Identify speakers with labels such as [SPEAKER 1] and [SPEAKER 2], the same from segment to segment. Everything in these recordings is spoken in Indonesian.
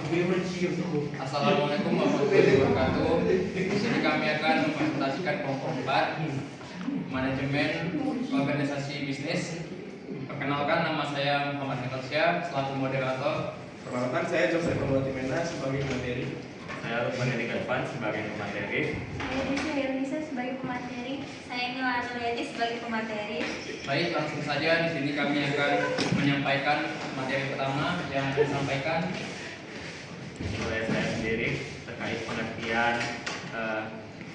[SPEAKER 1] Assalamualaikum warahmatullahi wabarakatuh. Di sini kami akan mempresentasikan kelompok 4 manajemen organisasi bisnis. Perkenalkan, nama saya Muhammad Nikolsyah selaku moderator.
[SPEAKER 2] Perkenalkan, saya Joseph Timena sebagai pemateri.
[SPEAKER 3] Saya Lukman Edi Gadvan sebagai pemateri.
[SPEAKER 4] Saya Desi Helisa sebagai pemateri. Saya Mila Anuliati sebagai pemateri.
[SPEAKER 1] Baik, langsung saja di sini kami akan menyampaikan materi pertama yang akan disampaikan
[SPEAKER 3] Oleh saya sendiri terkait pengertian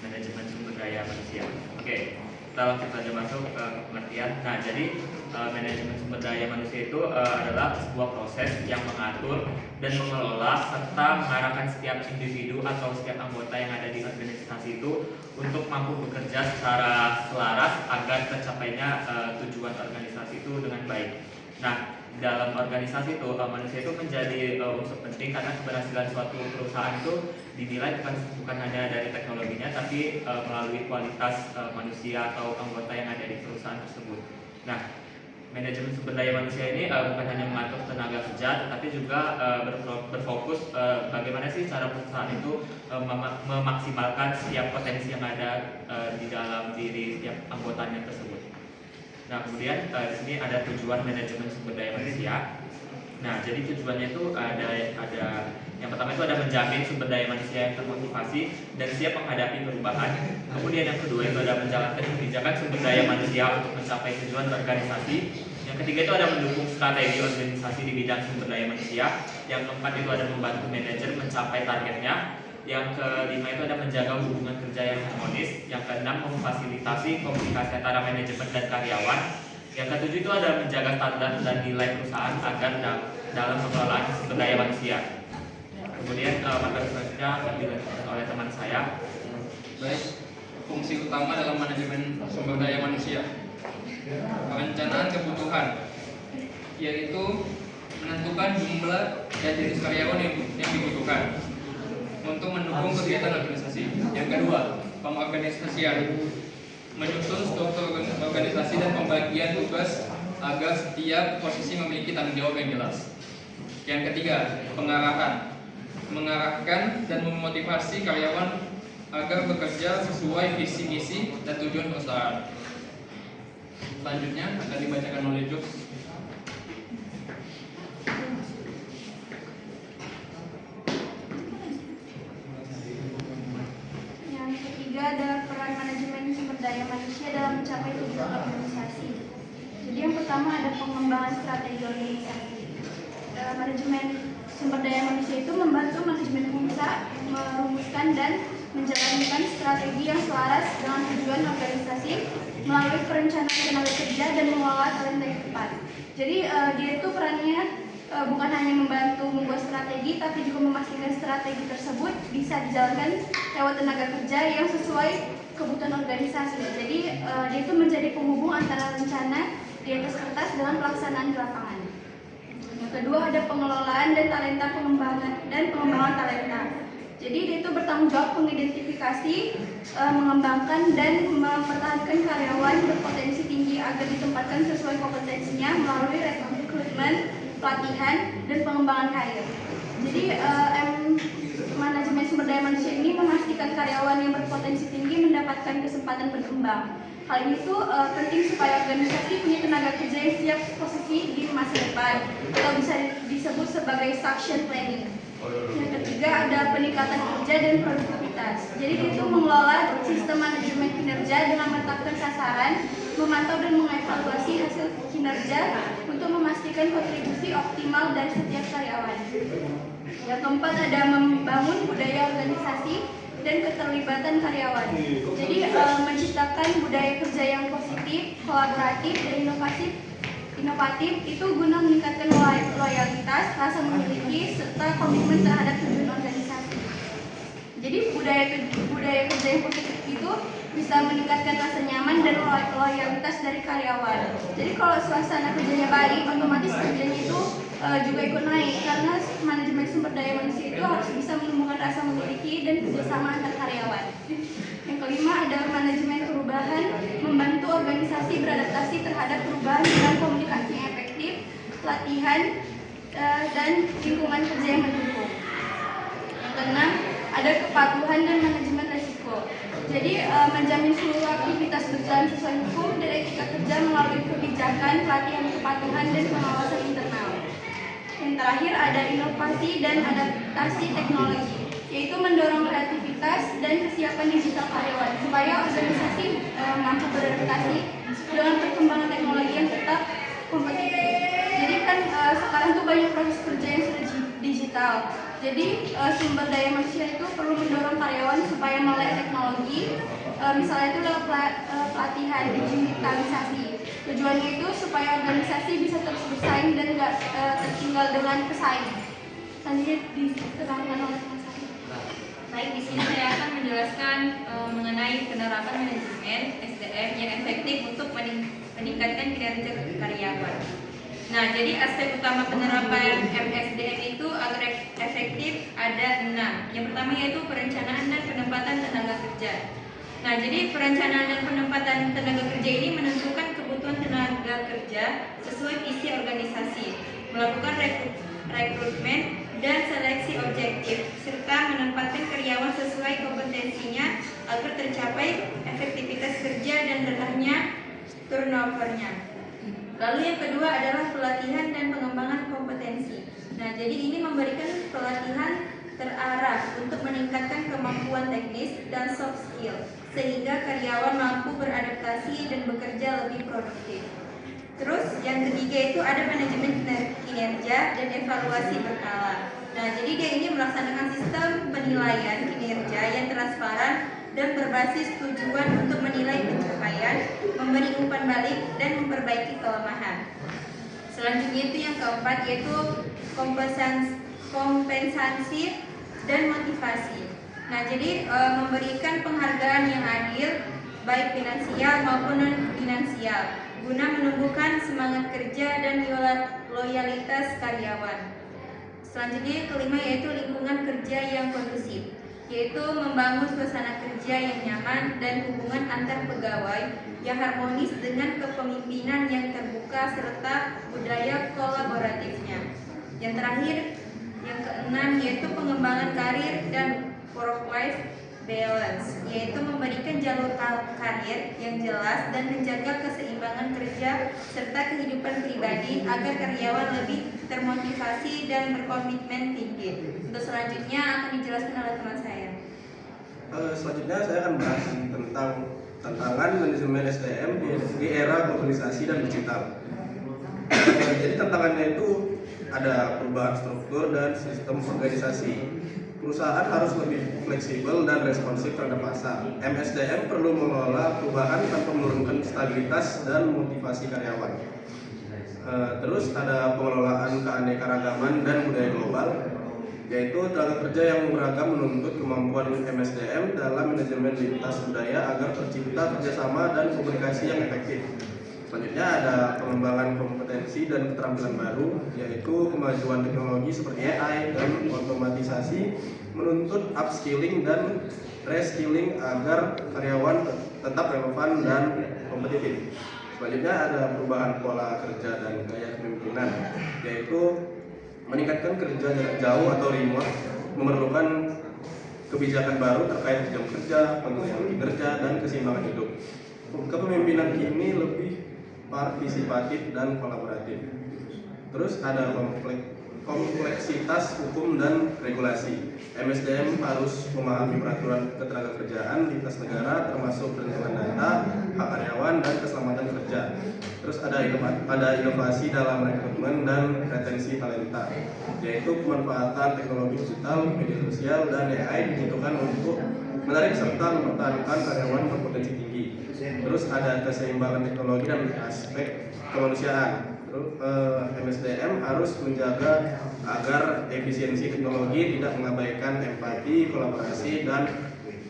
[SPEAKER 3] manajemen sumber daya manusia. Oke, kita langsung saja masuk ke pengertian. Nah, jadi manajemen sumber daya manusia itu adalah sebuah proses yang mengatur dan mengelola serta mengarahkan setiap individu atau setiap anggota yang ada di organisasi itu untuk mampu bekerja secara selaras agar tercapainya tujuan organisasi itu dengan baik. Nah, dalam organisasi itu manusia itu menjadi unsur penting karena keberhasilan suatu perusahaan itu dinilai bukan hanya dari teknologinya tapi melalui kualitas manusia atau anggota yang ada di perusahaan tersebut. Nah, manajemen sumber daya manusia ini bukan hanya mengatur tenaga kerja tetapi juga berfokus bagaimana sih cara perusahaan itu memaksimalkan setiap potensi yang ada di dalam diri setiap anggotanya tersebut. Nah, kemudian di sini ada tujuan manajemen sumber daya manusia. Nah, jadi tujuannya itu ada yang pertama itu ada menjamin sumber daya manusia yang termotivasi dan siap menghadapi perubahan. Kemudian yang kedua itu ada menjalankan kebijakan sumber daya manusia untuk mencapai tujuan organisasi. Yang ketiga itu ada mendukung strategi organisasi di bidang sumber daya manusia. Yang keempat itu ada membantu manajer mencapai targetnya. Yang kelima itu ada menjaga hubungan kerja yang harmonis. Yang keenam memfasilitasi komunikasi antara manajemen dan karyawan. Yang ketujuh itu ada menjaga standar dan nilai perusahaan agar dalam pengelolaan sumber daya manusia. Kemudian materi selanjutnya akan dilanjutkan oleh teman saya.
[SPEAKER 1] baik fungsi utama dalam manajemen sumber daya manusia. Perencanaan kebutuhan, yaitu menentukan jumlah dan jenis karyawan yang dibutuhkan untuk mendukung kegiatan organisasi. Yang kedua, pengorganisasian, menyusun struktur organisasi dan pembagian tugas agar setiap posisi memiliki tanggung jawab yang jelas. Yang ketiga, pengarahan, mengarahkan dan memotivasi karyawan agar bekerja sesuai visi misi dan tujuan perusahaan. Selanjutnya akan dibacakan oleh Jux.
[SPEAKER 4] Yang ketiga adalah peran manajemen sumber daya manusia dalam mencapai tujuan organisasi. Jadi yang pertama ada pengembangan strategi organisasi. Manajemen sumber daya manusia itu membantu manajemen perusahaan merumuskan dan menjalankan strategi yang selaras dengan tujuan organisasi melalui perencanaan tenaga kerja dan mengelola talenta yang tepat. Jadi dia itu perannya bukan hanya membantu membuat strategi, tapi juga memastikan strategi tersebut bisa dijalankan lewat tenaga kerja yang sesuai kebutuhan organisasi. Jadi dia itu menjadi penghubung antara rencana di atas kertas dengan pelaksanaan di lapangan. Yang kedua ada pengelolaan dan pengembangan talenta. Jadi dia itu bertanggung jawab mengidentifikasi, mengembangkan dan mempertahankan karyawan berpotensi tinggi agar ditempatkan sesuai kompetensinya melalui rekrutmen, pelatihan, dan pengembangan karir. Jadi manajemen sumber daya manusia ini memastikan karyawan yang berpotensi tinggi mendapatkan kesempatan berkembang. Hal ini tuh penting supaya organisasi punya tenaga kerja yang siap posisi di masa depan atau bisa disebut sebagai succession planning. Yang ketiga ada peningkatan kerja dan produktivitas. Jadi itu mengelola sistem manajemen kinerja dengan menetapkan sasaran, memantau dan mengevaluasi hasil kinerja untuk memastikan kontribusi optimal dari setiap karyawan. Yang keempat ada membangun budaya organisasi dan keterlibatan karyawan. Jadi menciptakan budaya kerja yang positif, kolaboratif, dan inovatif itu guna meningkatkan loyalitas, rasa memiliki, serta komitmen terhadap tujuan organisasi. Jadi budaya kerja yang positif itu bisa meningkatkan rasa nyaman dan loyalitas dari karyawan. Jadi kalau suasana kerjanya baik, otomatis kerjanya itu juga ikut naik karena manajemen sumber daya manusia itu harus bisa menumbuhkan rasa memiliki dan kerjasama antar karyawan. Yang kelima ada manajemen perubahan, membantu organisasi beradaptasi terhadap perubahan dengan komunikasi yang efektif, pelatihan, dan lingkungan kerja yang mendukung. kebutuhan dan manajemen risiko. Jadi menjamin seluruh aktivitas berjalan sesuai hukum dan etika kerja melalui kebijakan, pelatihan kepatuhan dan pengawasan internal. Yang terakhir ada inovasi dan adaptasi teknologi, yaitu mendorong kreativitas dan kesiapan digital karyawan supaya organisasi mampu beradaptasi dengan perkembangan teknologi yang tetap kompetitif. Jadi kan sekarang tuh banyak proses kerja yang sudah digital. Jadi sumber daya manusia itu perlu mendorong karyawan supaya melek teknologi, misalnya itu lewat pelatihan digitalisasi. Tujuannya itu supaya organisasi bisa terus bersaing dan nggak tertinggal dengan pesaing. Selanjutnya diterangkan oleh Mas Ari.
[SPEAKER 5] Baik, di sini saya akan menjelaskan mengenai penerapan manajemen SDM yang efektif untuk meningkatkan kinerja karyawan. Nah, jadi aspek utama penerapan MSDM itu agar efektif ada 6. Yang pertama yaitu perencanaan dan penempatan tenaga kerja. Nah, jadi perencanaan dan penempatan tenaga kerja ini menentukan kebutuhan tenaga kerja sesuai visi organisasi, melakukan rekrutmen dan seleksi objektif, serta menempatkan karyawan sesuai kompetensinya agar tercapai efektivitas kerja dan rendahnya turnovernya. Lalu yang kedua adalah pelatihan dan pengembangan kompetensi. Nah, jadi ini memberikan pelatihan terarah untuk meningkatkan kemampuan teknis dan soft skill, sehingga karyawan mampu beradaptasi dan bekerja lebih produktif. Terus yang ketiga itu ada manajemen kinerja dan evaluasi berkala. Nah, jadi dia ini melaksanakan sistem penilaian kinerja yang transparan dan berbasis tujuan untuk menilai pencapaian, memberi umpan balik, dan memperbaiki kelemahan. Selanjutnya itu yang keempat yaitu kompensasi dan motivasi. Nah, jadi memberikan penghargaan yang adil baik finansial maupun non finansial guna menumbuhkan semangat kerja dan loyalitas karyawan. Selanjutnya yang kelima yaitu lingkungan kerja yang kondusif, yaitu membangun suasana kerja yang nyaman dan hubungan antar pegawai yang harmonis dengan kepemimpinan yang terbuka serta budaya kolaboratifnya. Yang terakhir, yang keenam yaitu pengembangan karir dan work-life balance, yaitu memberikan jalur karir yang jelas dan menjaga keseimbangan kerja serta kehidupan pribadi agar karyawan lebih termotivasi dan berkomitmen tinggi. Untuk selanjutnya akan dijelaskan oleh teman saya.
[SPEAKER 2] Selanjutnya saya akan bahas tentang tantangan manajemen SDM di era globalisasi dan digital. Jadi tantangannya itu ada perubahan struktur dan sistem organisasi. Perusahaan harus lebih fleksibel dan responsif terhadap pasar. MSDM perlu mengelola perubahan tanpa menurunkan stabilitas dan motivasi karyawan. Terus ada pengelolaan keanekaragaman dan budaya global, yaitu tenaga kerja yang beragam menuntut kemampuan MSDM dalam manajemen lintas budaya agar tercipta kerjasama dan komunikasi yang efektif. Selanjutnya ada pengembangan kompetensi dan keterampilan baru, yaitu kemajuan teknologi seperti AI dan otomatisasi menuntut upskilling dan reskilling agar karyawan tetap relevan dan kompetitif. Selanjutnya ada perubahan pola kerja dan gaya kepemimpinan, yaitu meningkatkan kerja jarak jauh atau remote, memerlukan kebijakan baru terkait jam kerja, penilaian kinerja, dan keseimbangan hidup. Kepemimpinan kini lebih partisipatif dan kolaboratif. Terus ada kompleksitas hukum dan regulasi. MSDM harus memahami peraturan ketenagakerjaan lintas negara termasuk perlindungan data, hak karyawan, dan keselamatan kerja. Terus ada inovasi dalam rekrutmen dan retensi talenta, yaitu pemanfaatan teknologi digital, media sosial, dan AI dibutuhkan untuk menarik serta mempertahankan karyawan berpotensi tinggi. Terus ada keseimbangan teknologi dan aspek kemanusiaan. Terus MSDM harus menjaga agar efisiensi teknologi tidak mengabaikan empati, kolaborasi, dan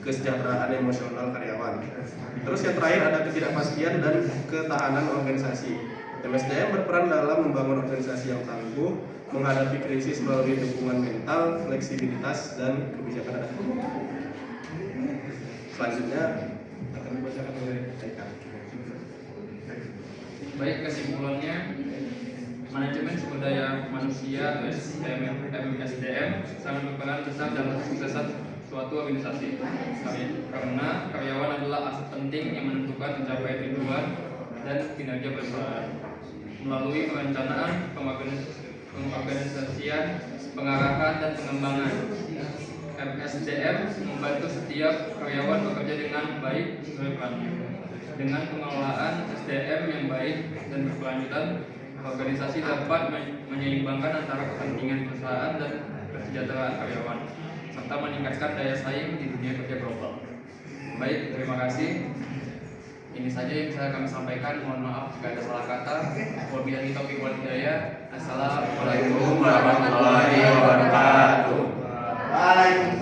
[SPEAKER 2] kesejahteraan emosional karyawan. Terus yang terakhir ada ketidakpastian dan ketahanan organisasi. MSDM berperan dalam membangun organisasi yang tangguh, menghadapi krisis melalui dukungan mental, fleksibilitas, dan kebijakan adaptif. Selanjutnya akan dibacakan oleh Eka.
[SPEAKER 1] Baik, kesimpulannya, manajemen sumber daya manusia atau MSDM sangat berperan besar dalam kesuksesan suatu organisasi. Karena karyawan adalah aset penting yang menentukan mencapai tujuan dan kinerja perusahaan. Melalui perencanaan, pengorganisasian, pengarahan, dan pengembangan, MSDM membantu setiap karyawan bekerja dengan baik sesuai perannya. Dengan pengelolaan SDM yang baik dan berkelanjutan, organisasi dapat menyeimbangkan antara kepentingan perusahaan dan kesejahteraan karyawan, serta meningkatkan daya saing di dunia kerja global. Baik, terima kasih. Ini saja yang bisa kami sampaikan. Mohon maaf jika ada salah kata. Wabillahi taufiq wal hidayah. Assalamualaikum warahmatullahi wabarakatuh.